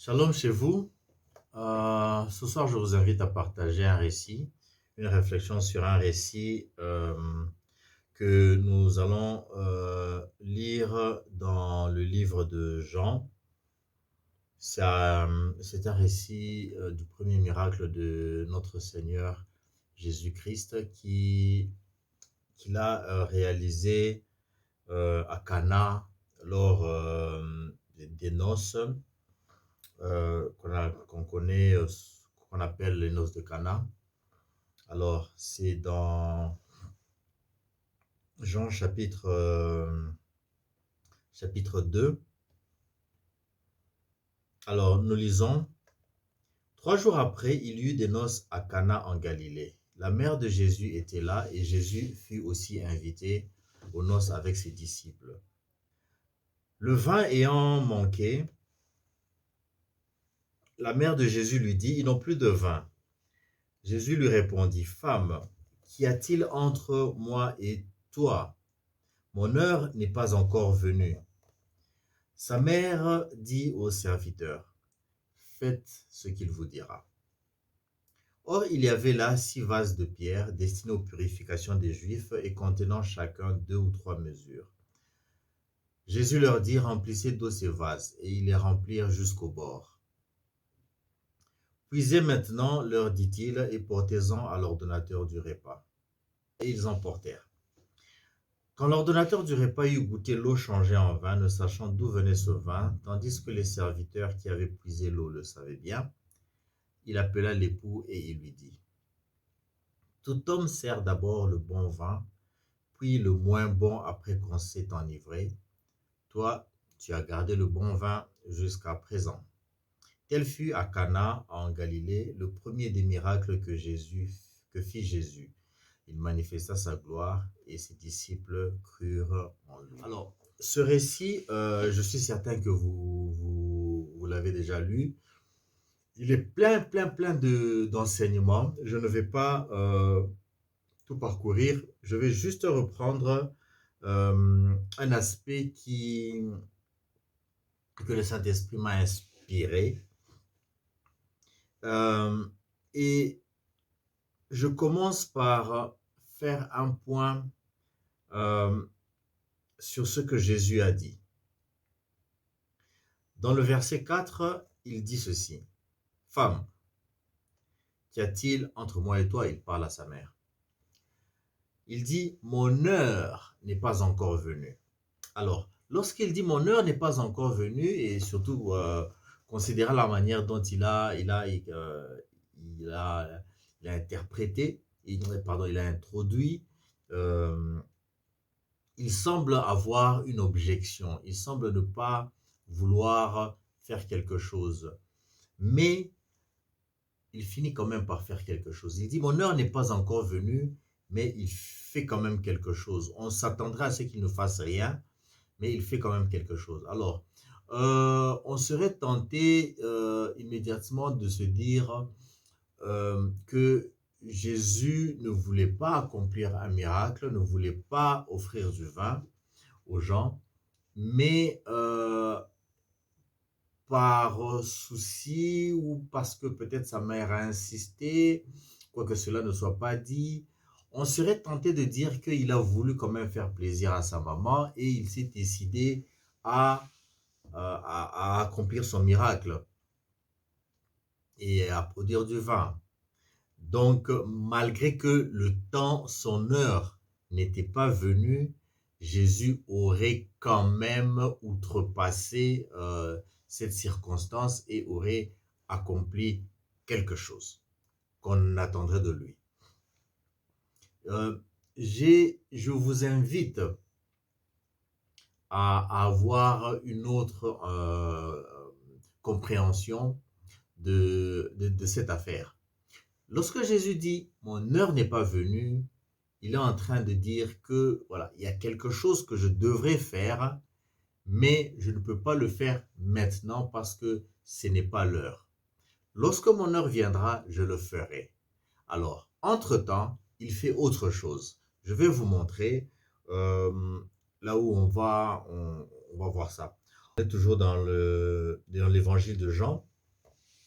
Shalom chez vous. Ce soir, je vous invite à partager un récit, une réflexion sur un récit que nous allons lire dans le livre de Jean. C'est un récit du premier miracle de notre Seigneur Jésus-Christ qu'il a réalisé à Cana lors des noces qu'on connaît, qu'on appelle les noces de Cana. Alors, c'est dans Jean chapitre 2. Alors, nous lisons. 3 jours après, il y eut des noces à Cana en Galilée. La mère de Jésus était là et Jésus fut aussi invité aux noces avec ses disciples. Le vin ayant manqué, la mère de Jésus lui dit, ils n'ont plus de vin. Jésus lui répondit, femme, qu'y a-t-il entre moi et toi? Mon heure n'est pas encore venue. Sa mère dit au serviteur, faites ce qu'il vous dira. Or, il y avait là 6 vases de pierre destinés aux purifications des Juifs et contenant chacun 2 ou 3 mesures. Jésus leur dit, remplissez d'eau ces vases, et ils les remplirent jusqu'au bord. Puisez maintenant, leur dit-il, et portez-en à l'ordonnateur du repas. Et ils en portèrent. Quand l'ordonnateur du repas eut goûté l'eau changée en vin, ne sachant d'où venait ce vin, tandis que les serviteurs qui avaient puisé l'eau le savaient bien, il appela l'époux et il lui dit, tout homme sert d'abord le bon vin, puis le moins bon après qu'on s'est enivré. Toi, tu as gardé le bon vin jusqu'à présent. Tel fut à Cana en Galilée le premier des miracles que fit Jésus. Il manifesta sa gloire et ses disciples crurent en lui. Alors, ce récit, je suis certain que vous l'avez déjà lu. Il est plein d'enseignements. Je ne vais pas tout parcourir. Je vais juste reprendre un aspect que le Saint-Esprit m'a inspiré. Et je commence par faire un point sur ce que Jésus a dit. Dans le verset 4, il dit ceci. Femme, qu'y a-t-il entre moi et toi? Il parle à sa mère. Il dit, mon heure n'est pas encore venue. Alors, lorsqu'il dit mon heure n'est pas encore venue, et surtout considérant la manière dont il a interprété, il a introduit, il semble avoir une objection, il semble ne pas vouloir faire quelque chose, mais il finit quand même par faire quelque chose. Il dit, mon heure n'est pas encore venue, mais il fait quand même quelque chose. On s'attendrait à ce qu'il ne fasse rien, mais il fait quand même quelque chose. Alors, on serait tenté immédiatement de se dire que Jésus ne voulait pas accomplir un miracle, ne voulait pas offrir du vin aux gens, mais par souci ou parce que peut-être sa mère a insisté, quoique cela ne soit pas dit, on serait tenté de dire qu'il a voulu quand même faire plaisir à sa maman et il s'est décidé à accomplir son miracle et à produire du vin. Donc, malgré que le temps, son heure n'était pas venue, Jésus aurait quand même outrepassé cette circonstance et aurait accompli quelque chose qu'on attendrait de lui. Je vous invite à avoir une autre compréhension de cette affaire. Lorsque Jésus dit « mon heure n'est pas venue », il est en train de dire que voilà, il y a quelque chose que je devrais faire, mais je ne peux pas le faire maintenant parce que ce n'est pas l'heure. Lorsque mon heure viendra, je le ferai. Alors, entre-temps, il fait autre chose. Je vais vous montrer là où on va voir ça. On est toujours dans l'évangile de Jean.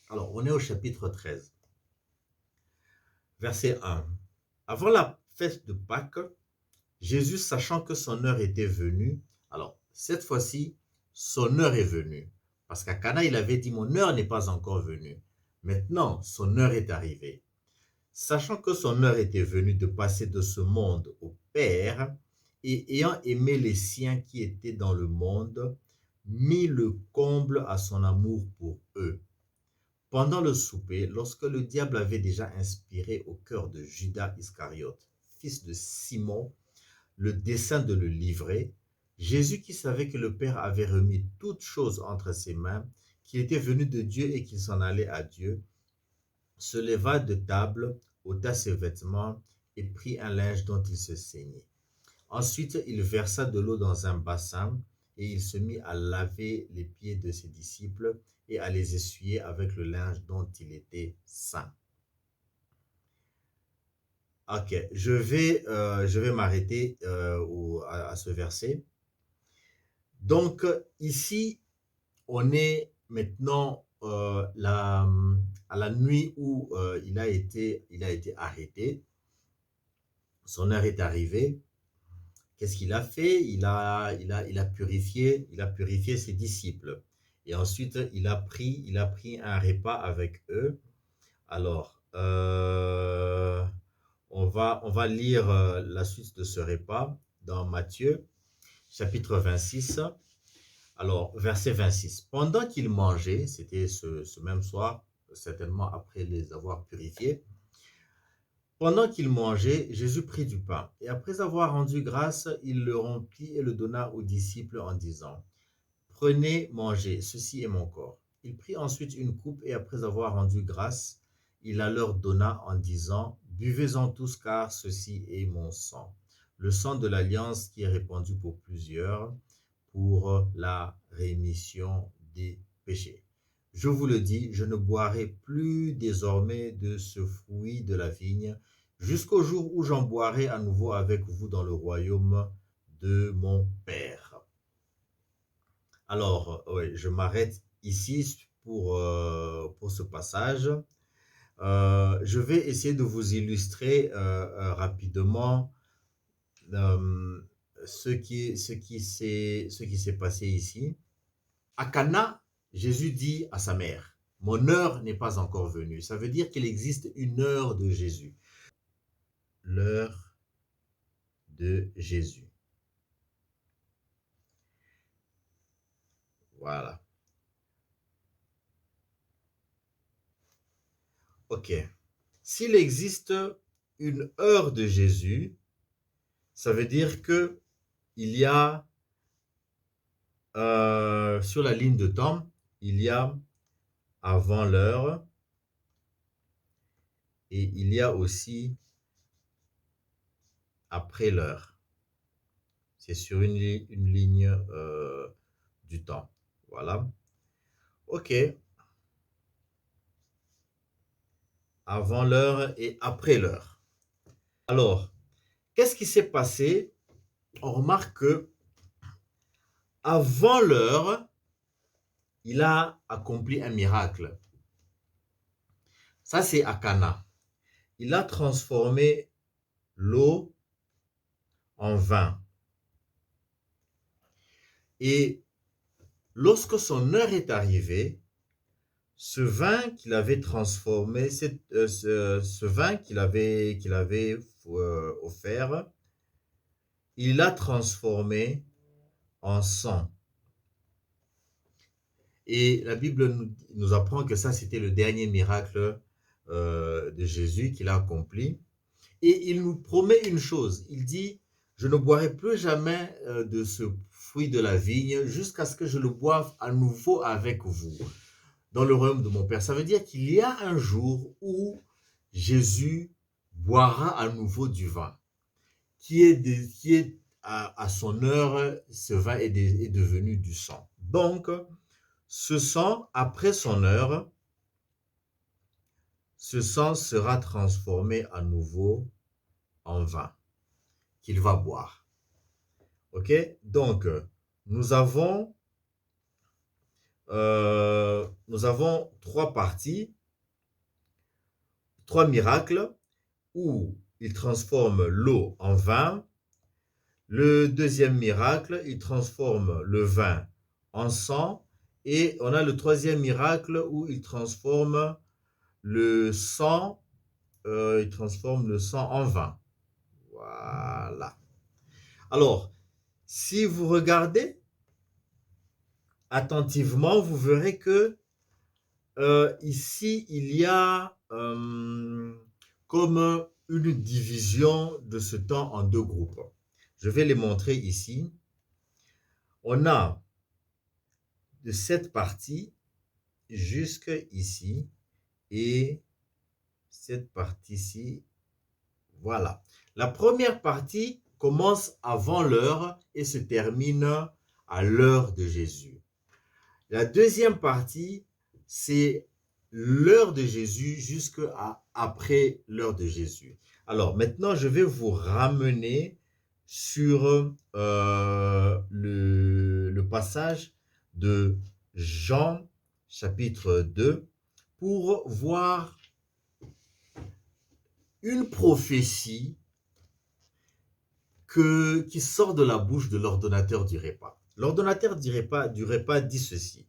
Alors, on est au chapitre 13, verset 1. Avant la fête de Pâques, Jésus, sachant que son heure était venue, alors cette fois-ci, son heure est venue. Parce qu'à Cana, il avait dit, mon heure n'est pas encore venue. Maintenant, son heure est arrivée. Sachant que son heure était venue de passer de ce monde au Père, et ayant aimé les siens qui étaient dans le monde, mit le comble à son amour pour eux. Pendant le souper, lorsque le diable avait déjà inspiré au cœur de Judas Iscariote, fils de Simon, le dessein de le livrer, Jésus, qui savait que le Père avait remis toutes choses entre ses mains, qu'il était venu de Dieu et qu'il s'en allait à Dieu, se leva de table, ôta ses vêtements et prit un linge dont il se ceignait. Ensuite, il versa de l'eau dans un bassin et il se mit à laver les pieds de ses disciples et à les essuyer avec le linge dont il était saint. Ok, je vais m'arrêter à ce verset. Donc, ici, on est maintenant à la nuit où il a été arrêté. Son heure est arrivée. Qu'est-ce qu'il a fait? Il a purifié ses disciples. Et ensuite, il a pris un repas avec eux. Alors, on va lire la suite de ce repas dans Matthieu, chapitre 26. Alors, verset 26. Pendant qu'il mangeait, c'était ce même soir, certainement après les avoir purifiés, pendant qu'il mangeait, Jésus prit du pain, et après avoir rendu grâce, il le rompit et le donna aux disciples en disant, prenez, mangez, ceci est mon corps. Il prit ensuite une coupe, et après avoir rendu grâce, il la leur donna en disant, buvez-en tous, car ceci est mon sang, le sang de l'alliance qui est répandu pour plusieurs, pour la rémission des péchés. Je vous le dis, je ne boirai plus désormais de ce fruit de la vigne, jusqu'au jour où j'en boirai à nouveau avec vous dans le royaume de mon Père. Alors, oui, je m'arrête ici pour ce passage. Je vais essayer de vous illustrer rapidement ce qui s'est passé ici. À Cana, Jésus dit à sa mère, mon heure n'est pas encore venue. Ça veut dire qu'il existe une heure de Jésus. L'heure de Jésus. Voilà. Ok. S'il existe une heure de Jésus, ça veut dire que il y a sur la ligne de temps, il y a avant l'heure et il y a aussi après l'heure. C'est sur une ligne du temps. Voilà. Ok. Avant l'heure et après l'heure. Alors, qu'est-ce qui s'est passé? On remarque que avant l'heure, il a accompli un miracle. Ça, c'est à Cana. Il a transformé l'eau en vin. Et lorsque son heure est arrivée, ce vin qu'il avait transformé, ce vin qu'il avait offert, il l'a transformé en sang. Et la Bible nous apprend que ça, c'était le dernier miracle de Jésus qu'il a accompli. Et il nous promet une chose. Il dit, je ne boirai plus jamais de ce fruit de la vigne jusqu'à ce que je le boive à nouveau avec vous dans le royaume de mon Père. Ça veut dire qu'il y a un jour où Jésus boira à nouveau du vin, qui est à son heure, ce vin est devenu du sang. Donc, ce sang, après son heure, ce sang sera transformé à nouveau en vin qu'il va boire. Ok? Donc, nous avons nous avons trois parties, trois miracles où il transforme l'eau en vin. Le deuxième miracle, il transforme le vin en sang. Et on a le troisième miracle où il transforme le sang, en vin. Voilà. Alors, si vous regardez attentivement, vous verrez que ici, il y a comme une division de ce temps en deux groupes. Je vais les montrer ici. On a de cette partie jusqu'ici et cette partie-ci. Voilà. La première partie commence avant l'heure et se termine à l'heure de Jésus. La deuxième partie, c'est l'heure de Jésus jusqu'à après l'heure de Jésus. Alors maintenant, je vais vous ramener sur le passage de Jean chapitre 2 pour voir une prophétie qui sort de la bouche de l'ordonnateur du repas. L'ordonnateur du repas dit ceci.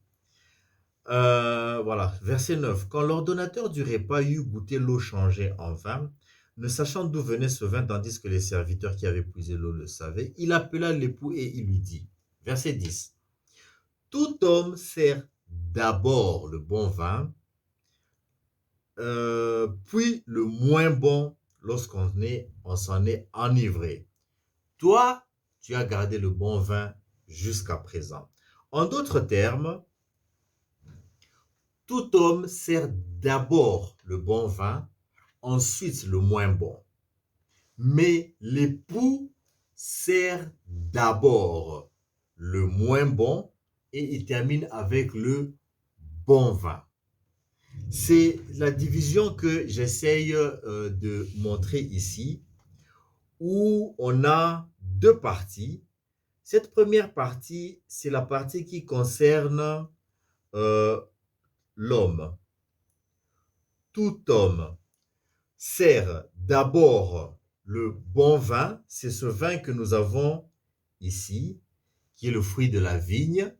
Voilà, verset 9. Quand l'ordonnateur du repas eut goûté l'eau changée en vin, ne sachant d'où venait ce vin, tandis que les serviteurs qui avaient puisé l'eau le savaient, il appela l'époux et il lui dit, verset 10. Tout homme sert d'abord le bon vin, puis le moins bon lorsqu'on s'en est enivré. Toi, tu as gardé le bon vin jusqu'à présent. En d'autres termes, tout homme sert d'abord le bon vin, ensuite le moins bon. Mais l'époux sert d'abord le moins bon et il termine avec le bon vin. C'est la division que j'essaye de montrer ici, où on a deux parties. Cette première partie, c'est la partie qui concerne l'homme. Tout homme sert d'abord le bon vin, c'est ce vin que nous avons ici, qui est le fruit de la vigne.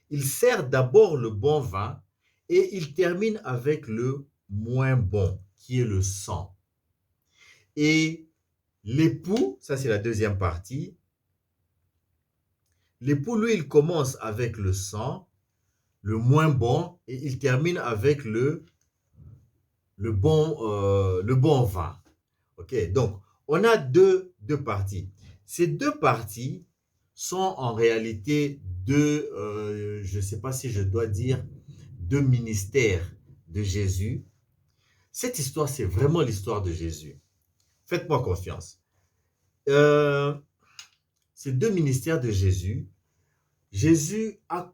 Il sert d'abord le bon vin et il termine avec le moins bon, qui est le sang. Et l'époux, ça c'est la deuxième partie, l'époux, lui, il commence avec le sang, le moins bon, et il termine avec le bon vin. Ok, donc on a deux parties. Ces deux parties sont en réalité deux, je ne sais pas si je dois dire, deux ministères de Jésus. Cette histoire, c'est vraiment l'histoire de Jésus. Faites-moi confiance. Ces deux ministères de Jésus, Jésus a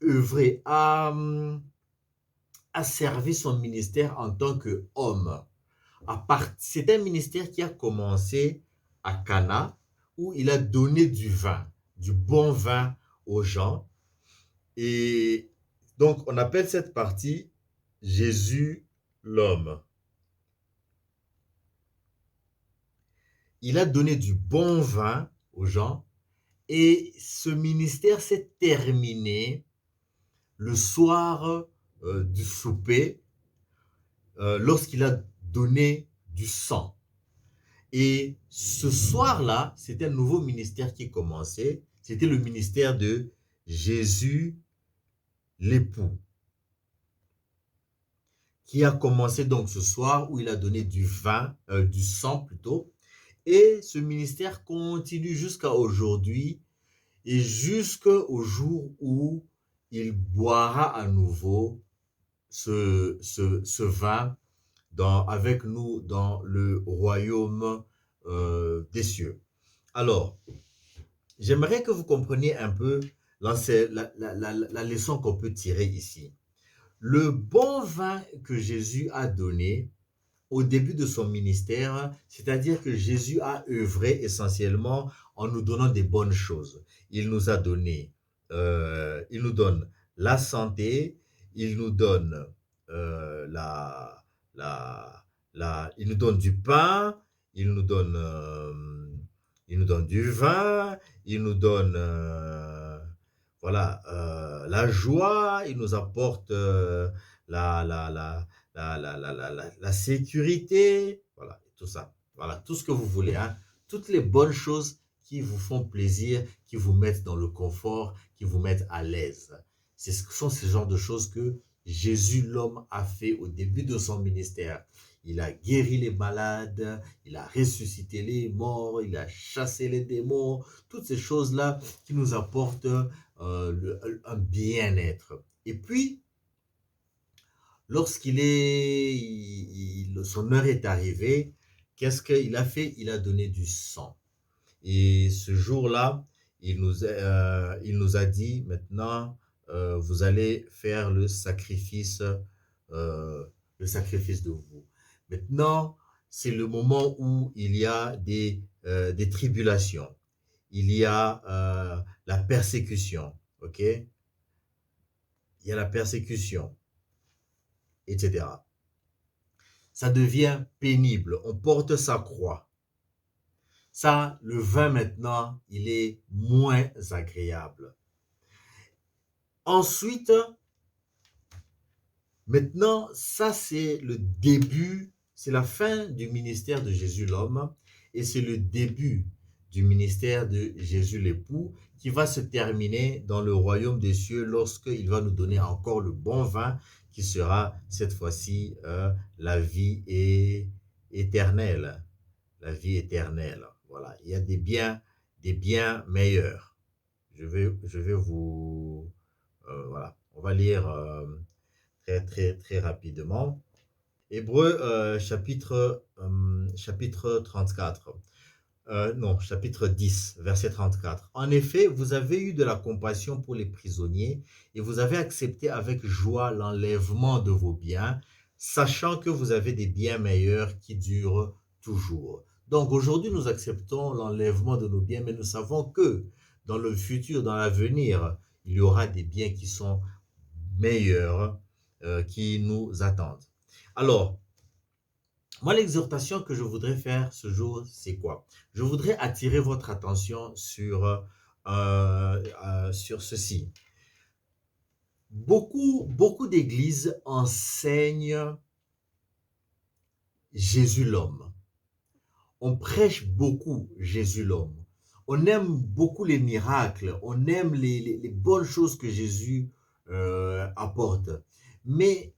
œuvré, a servi son ministère en tant qu'homme. C'est un ministère qui a commencé à Cana, où il a donné du vin, du bon vin aux gens. Et donc, on appelle cette partie Jésus l'homme. Il a donné du bon vin aux gens et ce ministère s'est terminé le soir du souper lorsqu'il a donné du sang. Et ce soir-là, c'était un nouveau ministère qui commençait. C'était le ministère de Jésus l'époux, qui a commencé donc ce soir où il a donné du sang plutôt. Et ce ministère continue jusqu'à aujourd'hui et jusqu'au jour où il boira à nouveau ce vin avec nous dans le royaume des cieux. Alors, j'aimerais que vous compreniez un peu la leçon qu'on peut tirer ici. Le bon vin que Jésus a donné au début de son ministère, c'est-à-dire que Jésus a œuvré essentiellement en nous donnant des bonnes choses. Il nous donne la santé, il nous donne la, il nous donne du pain, il nous donne, il nous donne du vin, il nous donne voilà, la joie, il nous apporte la, la, la, la sécurité, voilà, tout ça. Voilà, tout ce que vous voulez, hein. Toutes les bonnes choses qui vous font plaisir, qui vous mettent dans le confort, qui vous mettent à l'aise. Ce sont ces genres de choses que Jésus, l'homme, a fait au début de son ministère. Il a guéri les malades, il a ressuscité les morts, il a chassé les démons, toutes ces choses-là qui nous apportent un bien-être. Et puis, lorsqu'il est, son heure est arrivée, qu'est-ce qu'il a fait? Il a donné du sang. Et ce jour-là, il nous a dit, maintenant, vous allez faire le sacrifice de vous. Maintenant, c'est le moment où il y a des tribulations. Il y a la persécution, ok? Il y a la persécution, etc. Ça devient pénible. On porte sa croix. Ça, le vin maintenant, il est moins agréable. Ensuite, maintenant, ça c'est le début, c'est la fin du ministère de Jésus l'homme et c'est le début du ministère de Jésus l'époux qui va se terminer dans le royaume des cieux lorsqu'il va nous donner encore le bon vin qui sera cette fois-ci la vie éternelle. La vie éternelle. Voilà, il y a des biens meilleurs. Je vais vous... voilà, on va lire très rapidement. Hébreu chapitre 34. Non, chapitre 10, verset 34. En effet, vous avez eu de la compassion pour les prisonniers et vous avez accepté avec joie l'enlèvement de vos biens, sachant que vous avez des biens meilleurs qui durent toujours. Donc aujourd'hui, nous acceptons l'enlèvement de nos biens, mais nous savons que dans le futur, dans l'avenir, il y aura des biens qui sont meilleurs qui nous attendent. Alors, moi, l'exhortation que je voudrais faire ce jour, c'est quoi? Je voudrais attirer votre attention sur ceci. Beaucoup d'églises enseignent Jésus l'homme. On prêche beaucoup Jésus l'homme. On aime beaucoup les miracles, on aime les bonnes choses que Jésus apporte. Mais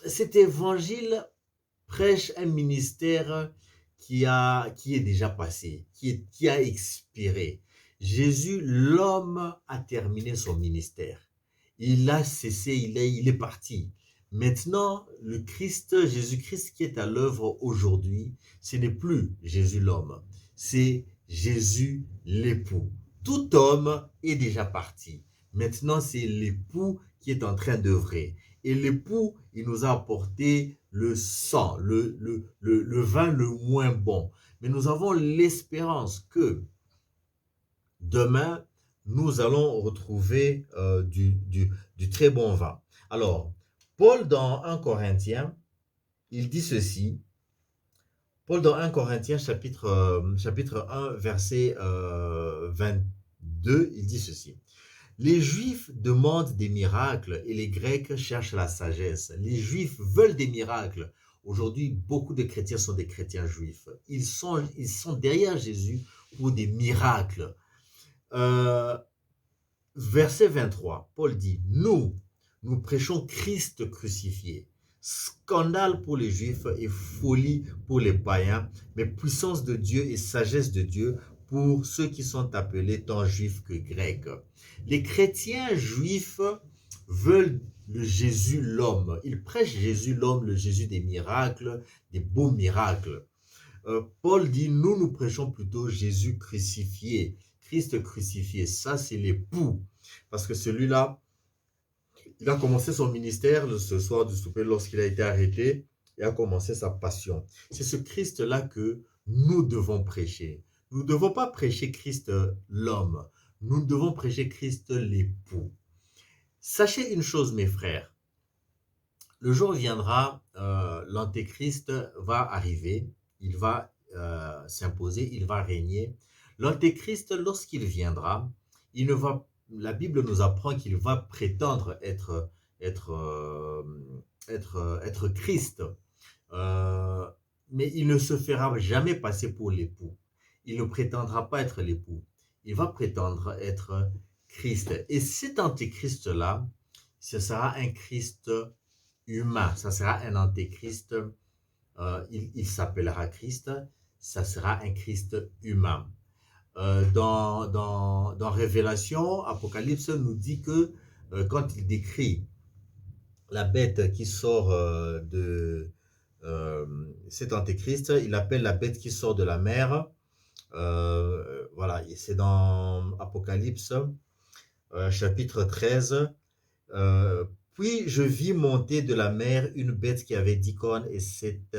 cet évangile prêche un ministère qui est déjà passé, qui a expiré. Jésus, l'homme, a terminé son ministère. Il a cessé, il est parti. Maintenant, le Christ, Jésus-Christ qui est à l'œuvre aujourd'hui, ce n'est plus Jésus l'homme, c'est Jésus l'époux. Tout homme est déjà parti. Maintenant, c'est l'époux qui est en train d'œuvrer. Et l'époux, il nous a apporté le sang, le vin le moins bon. Mais nous avons l'espérance que demain, nous allons retrouver du très bon vin. Alors, Paul dans 1 Corinthiens, il dit ceci. Paul dans 1 Corinthiens chapitre 1, verset 22, il dit ceci. Les Juifs demandent des miracles et les Grecs cherchent la sagesse. Les Juifs veulent des miracles. Aujourd'hui, beaucoup de chrétiens sont des chrétiens juifs. Ils sont derrière Jésus pour des miracles. Verset 23, Paul dit, nous prêchons Christ crucifié. Scandale pour les Juifs et folie pour les païens, mais puissance de Dieu et sagesse de Dieu pour ceux qui sont appelés tant juifs que grecs. Les chrétiens juifs veulent le Jésus l'homme. Ils prêchent Jésus l'homme, le Jésus des miracles, des beaux miracles. Paul dit, nous prêchons plutôt Jésus crucifié, Christ crucifié. Ça, c'est l'époux. Parce que celui-là, il a commencé son ministère ce soir du souper lorsqu'il a été arrêté et a commencé sa passion. C'est ce Christ-là que nous devons prêcher. Nous ne devons pas prêcher Christ l'homme. Nous devons prêcher Christ l'époux. Sachez une chose, mes frères, le jour viendra, l'antéchrist va arriver, il va s'imposer, il va régner. L'antéchrist, lorsqu'il viendra, il ne va, la Bible nous apprend qu'il va prétendre être, euh, être Christ. Euh, mais il ne se fera jamais passer pour l'époux. Il ne prétendra pas être l'époux. Il va prétendre être Christ. Et cet antéchrist-là, ce sera un Christ humain. Ça sera un antéchrist. Il s'appellera Christ. Ça sera un Christ humain. Dans Révélation, Apocalypse nous dit que quand il décrit la bête qui sort de euh, cet antéchrist, il appelle la bête qui sort de la mer. Voilà, c'est dans Apocalypse chapitre 13. Euh, Puis je vis monter de la mer une bête qui avait 10 cornes et 7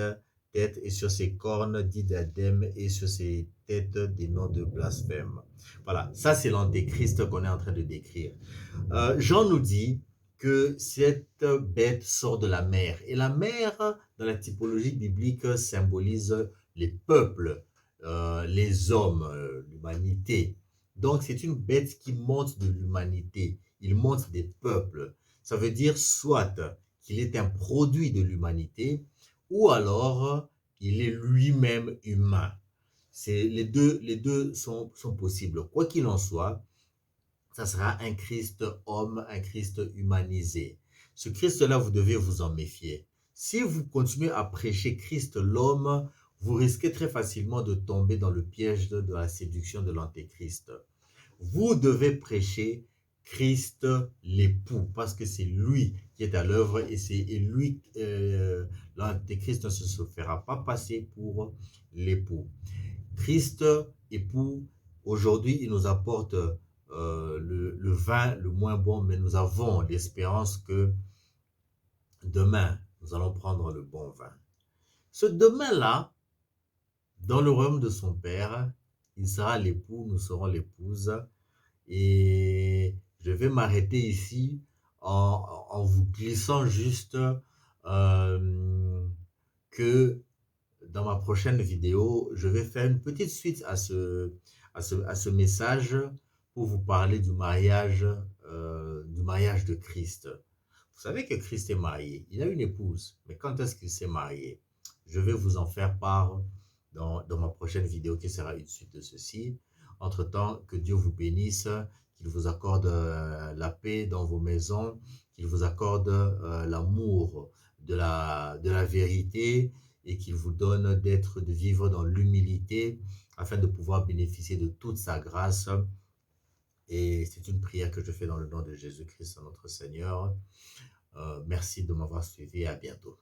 têtes, et sur ses cornes 10 diadèmes, et sur ses têtes des noms de blasphème. Voilà, ça c'est l'antéchrist qu'on est en train de décrire. Jean nous dit que cette bête sort de la mer. Et la mer, dans la typologie biblique, symbolise les peuples, les hommes, l'humanité. Donc c'est une bête qui monte de l'humanité. Il monte des peuples. Ça veut dire soit qu'il est un produit de l'humanité, ou alors il est lui-même humain. Les deux sont possibles. Quoi qu'il en soit, ça sera un Christ homme, un Christ humanisé. Ce Christ-là, vous devez vous en méfier. Si vous continuez à prêcher Christ l'homme, vous risquez très facilement de tomber dans le piège de la séduction de l'antéchrist. Vous devez prêcher Christ l'époux, parce que c'est lui qui est à l'œuvre, et lui, l'antéchrist ne se fera pas passer pour l'époux. Christ époux, aujourd'hui, il nous apporte le vin le moins bon, mais nous avons l'espérance que demain, nous allons prendre le bon vin. Ce demain-là, dans le royaume de son Père, il sera l'époux, nous serons l'épouse. Et je vais m'arrêter ici en vous glissant juste que dans ma prochaine vidéo, je vais faire une petite suite à ce message pour vous parler du mariage de Christ. Vous savez que Christ est marié, il a une épouse, mais quand est-ce qu'il s'est marié? Je vais vous en faire part dans ma prochaine vidéo qui sera une suite de ceci. Entre-temps, que Dieu vous bénisse, qu'il vous accorde la paix dans vos maisons, qu'il vous accorde l'amour de la vérité, et qu'il vous donne de vivre dans l'humilité afin de pouvoir bénéficier de toute sa grâce. Et c'est une prière que je fais dans le nom de Jésus-Christ, notre Seigneur. Merci de m'avoir suivi et à bientôt.